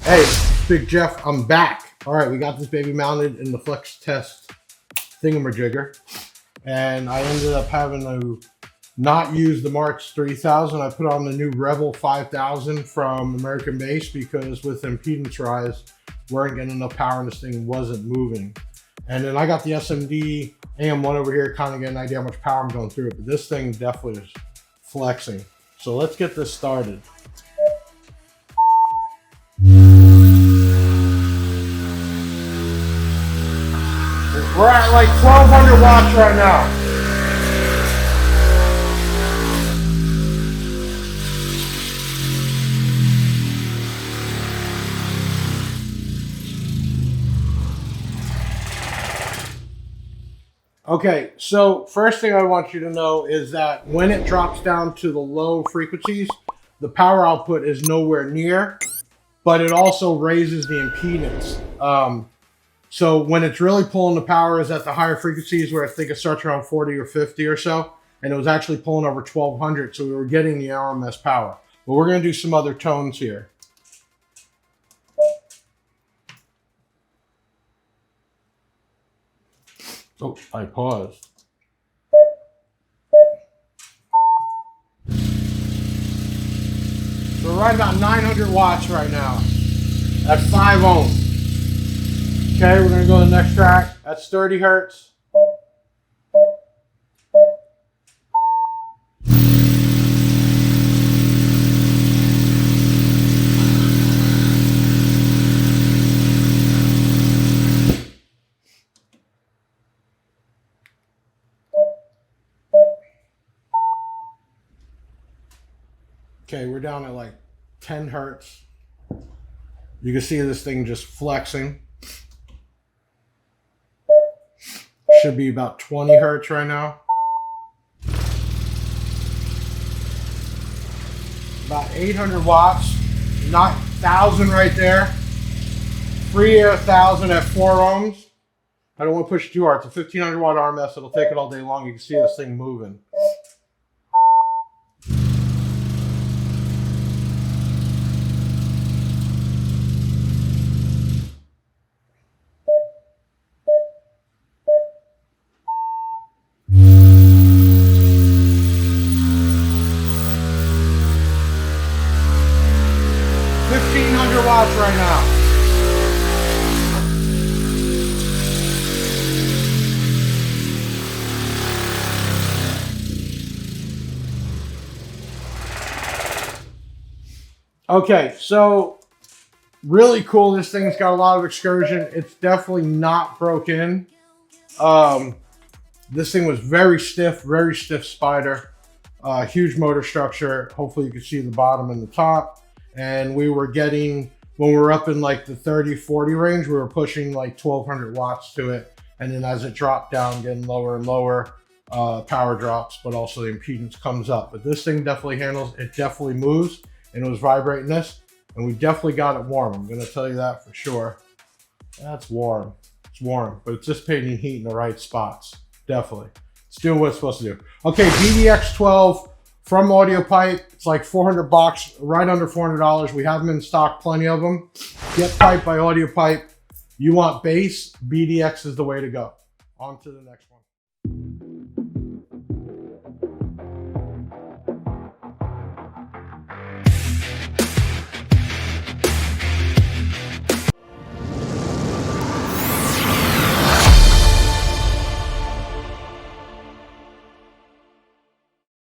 Hey, Big Jeff, I'm back. All right, we got this baby mounted in the flex test thingamajigger, and I ended up having to not use the March 3000. I put on the new Rebel 5000 from American Base because with impedance rise, weren't getting enough power and this thing wasn't moving. And then I got the SMD AM1 over here, kind of get an idea how much power I'm going through it, but this thing definitely is flexing. So let's get this started. We're at like 1200 watts right now. Okay, so first thing I want you to know is that when it drops down to the low frequencies, the power output is nowhere near, but it also raises the impedance. So when it's really pulling the power is at the higher frequencies where I think it starts around 40 or 50 or so, and it was actually pulling over 1200, so we were getting the RMS power. But we're going to do some other tones here. Oh, I paused. So we're right about 900 watts right now at 5 ohms. Okay, we're going to go to the next track. That's 30 hertz. Okay, we're down at like 10 hertz. You can see this thing just flexing. Should be about 20 hertz right now. About 800 watts, not 1,000 right there. Free air 1,000 at 4 ohms. I don't want to push it too hard. It's a 1,500 watt RMS. It'll take it all day long. You can see this thing moving. Watts right now. Okay, so really cool. This thing's got a lot of excursion. It's definitely not broken. This thing was very stiff spider. Huge motor structure. Hopefully you can see the bottom and the top. And we were getting, when we were up in like the 30, 40 range, we were pushing like 1,200 watts to it. And then as it dropped down, getting lower and lower, power drops, but also the impedance comes up. But this thing definitely handles, it definitely moves, and it was vibrating this. And we definitely got it warm. I'm going to tell you that for sure. That's warm. It's warm, but it's dissipating heat in the right spots. Definitely. It's doing what it's supposed to do. Okay, BDX12 from Audiopipe. It's like 400 bucks, right under $400. We have them in stock, plenty of them. Get Pipe by Audiopipe. You want bass? BDX is the way to go. On to the next one.